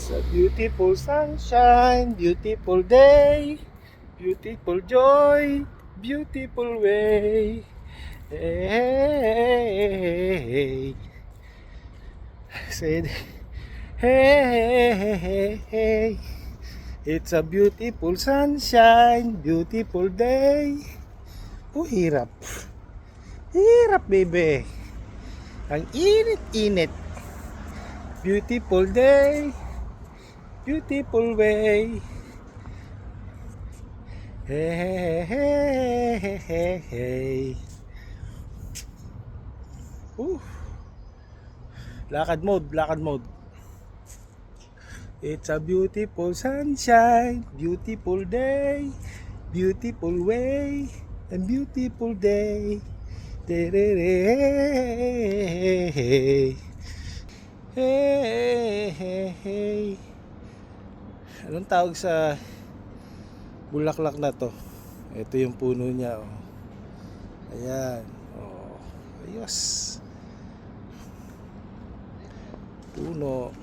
It's a beautiful sunshine, beautiful day, beautiful joy, beautiful way. Hey, said, hey, it's a beautiful sunshine, beautiful day. Oh, hirap. Hirap, baby. Ang init-init. Beautiful day, beautiful way. Hey, hey, hey, hey, hey. Lakad mode, lakad mode. It's a beautiful sunshine, beautiful day, beautiful way, and beautiful day. Hey, hey, hey, hey. Anong tawag sa bulaklak na to? Ito yung puno niya, oh. Ayan, oh. Ayos. Puno.